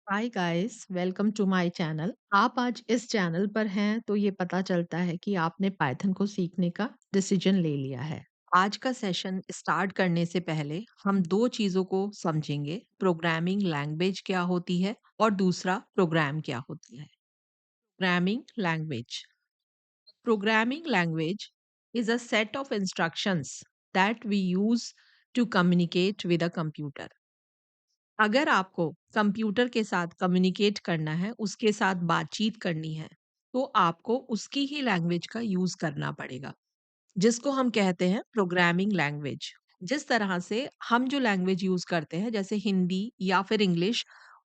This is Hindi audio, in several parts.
Hi guys, welcome to my channel. आप आज इस चैनल पर हैं तो ये पता चलता है कि आपने पाइथन को सीखने का डिसीजन ले लिया है। आज का सेशन स्टार्ट करने से पहले हम दो चीजों को समझेंगे। प्रोग्रामिंग लैंग्वेज क्या होती है और दूसरा प्रोग्राम क्या होती है। Programming language. Programming language is a set of instructions that we use to communicate with a computer. अगर आपको कंप्यूटर के साथ कम्युनिकेट करना है, उसके साथ बातचीत करनी है, तो आपको उसकी ही लैंग्वेज का यूज़ करना पड़ेगा, जिसको हम कहते हैं प्रोग्रामिंग लैंग्वेज। जिस तरह से हम जो लैंग्वेज यूज़ करते हैं, जैसे हिंदी या फिर इंग्लिश,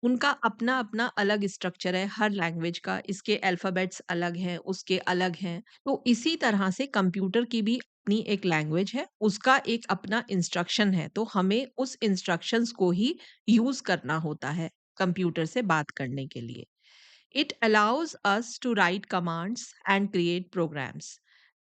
उनका अपना-अपना अलग स्ट्रक्चर है हर लैंग्वेज का, इसके अल्फ़ाबेट्स अलग हैं, उसके अलग हैं। तो इसी तरह से कंप्यूटर की भी अपनी एक लैंग्वेज है, उसका एक अपना इंस्ट्रक्शन है, तो हमें उस इंस्ट्रक्शंस को ही यूज़ करना होता है कंप्यूटर से बात करने के लिए। It allows us to write commands and create programs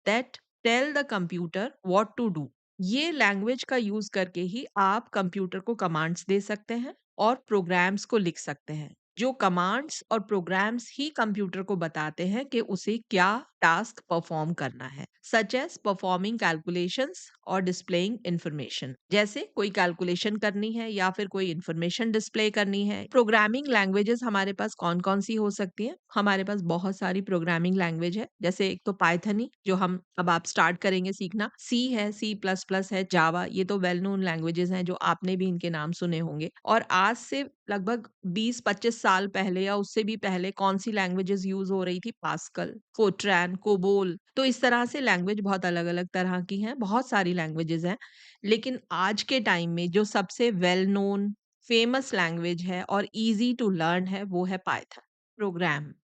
that tell the computer what to do. ये लैंग्वेज का यूज करके ही आप कंप्यूटर को कमांड्स दे सकते हैं और प्रोग्राम्स को लिख सकते हैं। जो कमांड्स और प्रोग्राम्स ही कंप्यूटर को बताते हैं कि उसे क्या टास्क परफॉर्म करना है, सच एज परफॉर्मिंग कैलकुलेशंस और डिस्प्लेइंग इंफॉर्मेशन। जैसे कोई कैलकुलेशन करनी है या फिर कोई इंफॉर्मेशन डिस्प्ले करनी है। प्रोग्रामिंग लैंग्वेजेस हमारे पास कौन कौन सी हो सकती हैं? हमारे पास बहुत सारी प्रोग्रामिंग लैंग्वेज है, जैसे एक तो पाइथन ही जो हम अब आप स्टार्ट करेंगे सीखना, सी है, सी प्लस प्लस है, जावा, ये तो वेल नोन लैंग्वेजेस हैं जो आपने भी इनके नाम सुने होंगे। और आज से लगभग 20-25 साल पहले या उससे भी पहले कौन सी लैंग्वेजेस यूज हो रही थी? Pascal, Fortran, COBOL. तो इस तरह से लैंग्वेज बहुत अलग अलग तरह की हैं, बहुत सारी लैंग्वेजेस हैं। लेकिन आज के टाइम में जो सबसे वेल नोन फेमस लैंग्वेज है और इजी टू लर्न है, वो है Python.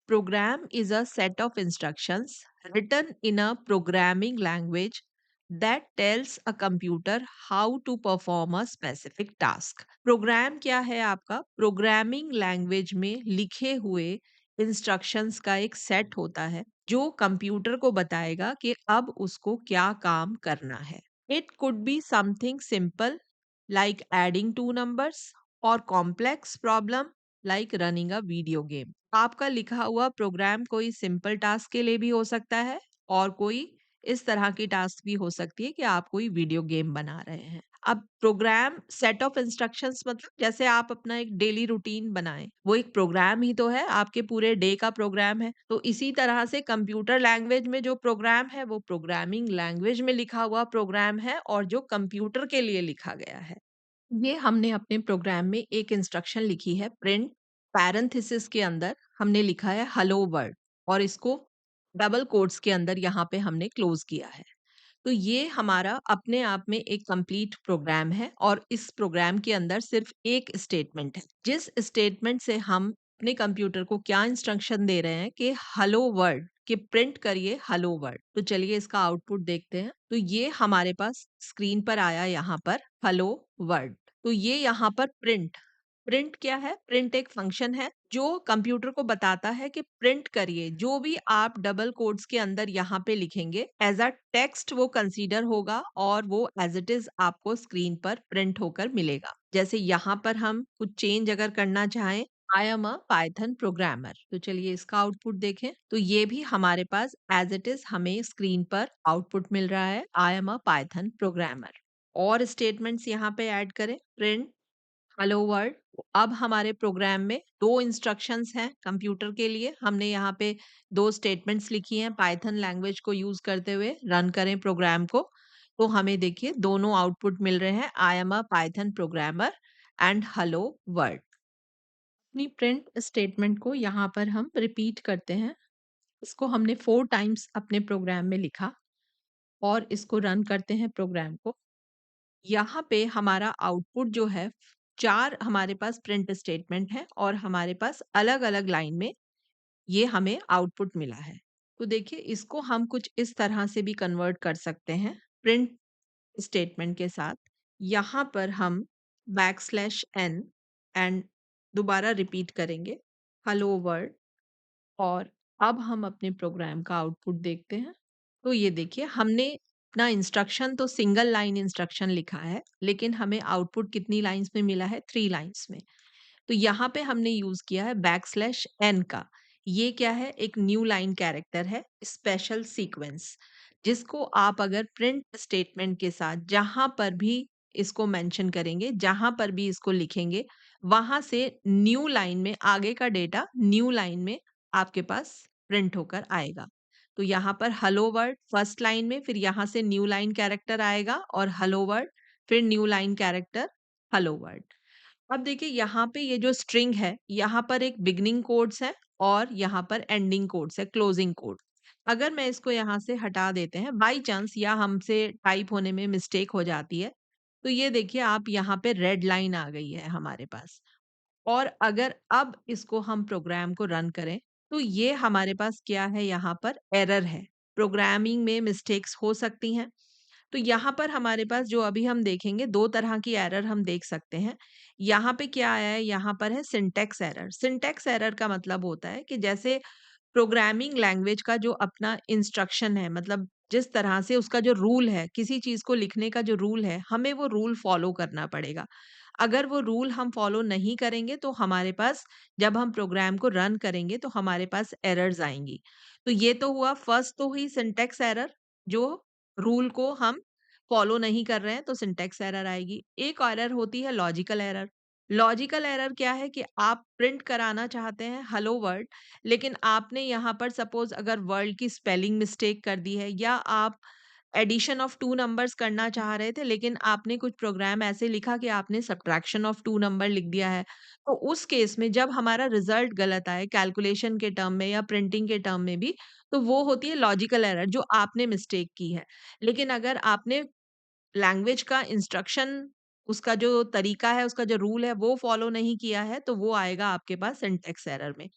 Program is a set of instructions written in a programming language that tells a computer how to perform a specific task. Program क्या है आपका? प्रोग्रामिंग लैंग्वेज में लिखे हुए इंस्ट्रक्शंस का एक सेट होता है जो कंप्यूटर को बताएगा कि अब उसको क्या काम करना है। It could be something simple like adding two numbers or complex problem like running a video game. आपका लिखा हुआ प्रोग्राम कोई सिंपल टास्क के लिए भी हो सकता है और कोई इस तरह की टास्क भी हो सकती है कि आप कोई वीडियो गेम बना रहे हैं। अब प्रोग्राम सेट ऑफ इंस्ट्रक्शंस मतलब जैसे आप अपना एक डेली रूटीन बनाएं, वो एक प्रोग्राम ही तो है, आपके पूरे डे का प्रोग्राम है। तो इसी तरह से कंप्यूटर लैंग्वेज में जो प्रोग्राम है वो प्रोग्रामिंग लैंग्वेज में लिखा हुआ प्रोग्राम है और जो कंप्यूटर के लिए लिखा गया है। ये हमने अपने प्रोग्राम में एक इंस्ट्रक्शन लिखी है प्रिंट, पैरेंथेसिस के अंदर हमने लिखा है हेलो वर्ल्ड और इसको डबल कोट्स के अंदर यहाँ पे हमने क्लोज किया है। तो ये हमारा अपने आप में एक कंप्लीट प्रोग्राम है और इस प्रोग्राम के अंदर सिर्फ एक स्टेटमेंट है, जिस स्टेटमेंट से हम अपने कंप्यूटर को क्या इंस्ट्रक्शन दे रहे हैं कि हेलो वर्ल्ड कि प्रिंट करिए हेलो वर्ल्ड। तो चलिए इसका आउटपुट देखते हैं। तो ये हमारे पास स्क्रीन पर आया यहाँ पर हेलो वर्ल्ड। तो ये यहाँ पर प्रिंट, प्रिंट क्या है? प्रिंट एक फंक्शन है जो कंप्यूटर को बताता है कि प्रिंट करिए जो भी आप डबल कोट्स के अंदर यहाँ पे लिखेंगे एज अ टेक्स्ट वो कंसीडर होगा और वो एज इट इज आपको स्क्रीन पर प्रिंट होकर मिलेगा। जैसे यहाँ पर हम कुछ चेंज अगर करना चाहें, I am a Python programmer, तो चलिए इसका आउटपुट देखें। तो ये भी हमारे पास एज इट इज हमें स्क्रीन पर आउटपुट मिल रहा है, I am a Python programmer. और स्टेटमेंट्स यहाँ पे ऐड करें, प्रिंट हेलो वर्ल्ड। अब हमारे प्रोग्राम में 2 इंस्ट्रक्शंस हैं कंप्यूटर के लिए। हमने यहाँ पे 2 स्टेटमेंट्स लिखी हैं पाइथन लैंग्वेज को यूज़ करते हुए। रन करें प्रोग्राम को, तो हमें देखिए दोनों आउटपुट मिल रहे हैं, I am a Python programmer and hello world. अपनी प्रिंट स्टेटमेंट को यहाँ पर हम रिपीट करते हैं। इसको हमने 4 टाइम्स अपने प्रोग्राम में लिखा और इसको रन करते हैं प्रोग्राम को। यहाँ पे हमारा आउटपुट जो है 4 हमारे पास प्रिंट स्टेटमेंट है और हमारे पास अलग-अलग लाइन में ये हमें आउटपुट मिला है। तो देखिए इसको हम कुछ इस तरह से भी कन्वर्ट कर सकते हैं प्रिंट स्टेटमेंट के साथ। यहाँ पर हम बैकस्लैश n एंड दोबारा रिपीट करेंगे हेलो वर्ल्ड और अब हम अपने प्रोग्राम का आउटपुट देखते हैं। तो ये देखिए हमने अपना इंस्ट्रक्शन तो सिंगल लाइन इंस्ट्रक्शन लिखा है, लेकिन हमें आउटपुट कितनी लाइन्स में मिला है? 3 लाइन्स में। तो यहाँ पे हमने यूज़ किया है बैकस्लैश एन का। ये क्या है? एक न्यू लाइन कैरेक्टर है, स्पेशल सीक्वेंस, जिसको आप अगर प्रिंट स्टेटमेंट के साथ जहाँ पर भी इसको मेंशन करेंगे, जहाँ पर भी इसको लिखेंगे, वहाँ से न्यू लाइन में आगे का डेटा न्यू लाइन में आपके पास प्रिंट होकर आएगा। तो यहाँ पर हेलो वर्ड फर्स्ट लाइन में, फिर यहाँ से न्यू लाइन कैरेक्टर आएगा और हेलो वर्ड, फिर new line character hello word. अब देखिए यहाँ पे ये जो स्ट्रिंग है, यहाँ पर एक बिगिनिंग कोट्स है और यहाँ पर एंडिंग कोट्स है, क्लोजिंग कोट। अगर मैं इसको यहाँ से हटा देते हैं बाय चांस या हमसे टाइप होने में मिस्टेक हो जाती है, तो ये देखिए आप यहाँ पे रेड लाइन आ गई है हमारे पास। और अगर अब इसको हम प्रोग्राम को रन करें, तो ये हमारे पास क्या है यहाँ पर एरर है। प्रोग्रामिंग में मिस्टेक्स हो सकती हैं। तो यहाँ पर हमारे पास जो अभी हम देखेंगे 2 तरह की एरर हम देख सकते हैं। यहाँ पे क्या आया है, यहाँ पर है सिंटैक्स एरर। सिंटैक्स एरर का मतलब होता है कि जैसे प्रोग्रामिंग लैंग्वेज का जो अपना इंस्ट्रक्शन है, मतलब जिस तरह से उसका जो रूल है, किसी चीज़ को लिखने का जो रूल है, हमें वो रूल फ़ॉलो करना पड़ेगा। अगर वो रूल हम फ़ॉलो नहीं करेंगे, तो हमारे पास जब हम प्रोग्राम को रन करेंगे, तो हमारे पास एरर्स आएँगी। तो ये तो हुआ फर्स्ट तो हुई सिंटैक्स एरर, जो रूल को हम फ़ॉलो नहीं कर रहे हैं, तो सिंटैक्स एरर आएगी। एक एरर होती है लॉजिकल एरर। लॉजिकल एरर क्या है कि आप प्रिंट कराना चाहते हैं हेलो वर्ल्ड, लेकिन आपने यहाँ पर सपोज़ अगर वर्ल्ड की स्पेलिंग मिस्टेक कर दी है या आप एडिशन ऑफ 2 नंबर्स करना चाह रहे थे, लेकिन आपने कुछ प्रोग्राम ऐसे लिखा कि आपने सब्ट्रैक्शन ऑफ 2 नंबर लिख दिया है। तो उस केस में जब हमारा रिज़ल्ट गलत आए कैलकुलेशन के टर्म में या प्रिंटिंग के टर्म में भी, तो वो होती है लॉजिकल एरर जो आपने मिस्टेक की है। लेकिन अगर आपने लैंग्वेज का इंस्ट्रक्शन, उसका जो तरीका है, उसका जो रूल है, वो फ़ॉलो नहीं किया है, तो वो आएगा आपके पास सिंटैक्स एरर में।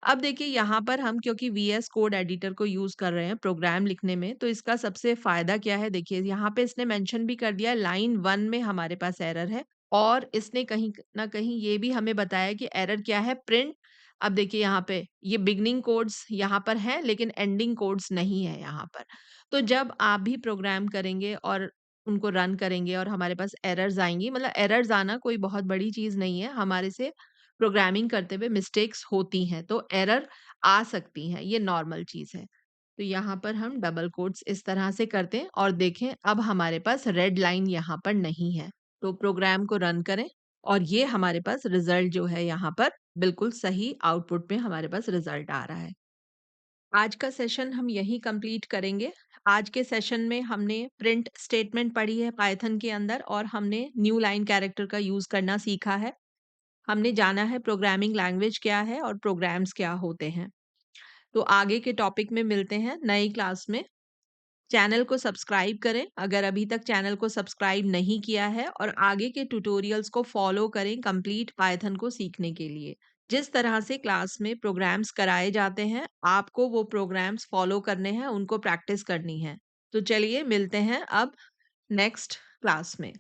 अब देखिए यहाँ पर हम क्योंकि वीएस कोड एडिटर को यूज़ कर रहे हैं प्रोग्राम लिखने में, तो इसका सबसे फ़ायदा क्या है देखिए, यहाँ पे इसने मेंशन भी कर दिया है लाइन 1 में हमारे पास एरर है और इसने कहीं न कहीं ये भी हमें बताया कि एरर क्या है प्रिंट। अब देखिए यहाँ पे ये बिगिनिंग कोड्स यहाँ पर हैं लेकिन एंडिंग कोड्स नहीं है यहाँ पर। तो जब आप भी प्रोग्राम करेंगे और उनको रन करेंगे और हमारे पास एरर्स आएँगी, मतलब एरर्स आना कोई बहुत बड़ी चीज़ नहीं है, हमारे से प्रोग्रामिंग करते हुए मिस्टेक्स होती हैं, तो एरर आ सकती हैं, ये नॉर्मल चीज़ है। तो यहाँ पर हम डबल कोट्स इस तरह से करते हैं और देखें अब हमारे पास रेड लाइन यहाँ पर नहीं है। तो प्रोग्राम को रन करें और ये हमारे पास रिज़ल्ट जो है यहाँ पर बिल्कुल सही आउटपुट में हमारे पास रिज़ल्ट आ रहा है। आज का सेशन हम यहीं कंप्लीट करेंगे। आज के सेशन में हमने प्रिंट स्टेटमेंट पढ़ी है पाइथन के अंदर और हमने न्यू लाइन कैरेक्टर का यूज़ करना सीखा है। हमने जाना है प्रोग्रामिंग लैंग्वेज क्या है और प्रोग्राम्स क्या होते हैं। तो आगे के टॉपिक में मिलते हैं नई क्लास में। चैनल को सब्सक्राइब करें अगर अभी तक चैनल को सब्सक्राइब नहीं किया है और आगे के ट्यूटोरियल्स को फॉलो करें कंप्लीट पाइथन को सीखने के लिए। जिस तरह से क्लास में प्रोग्राम्स कराए जाते हैं, आपको वो प्रोग्राम्स फॉलो करने हैं, उनको प्रैक्टिस करनी है। तो चलिए मिलते हैं अब नेक्स्ट क्लास में।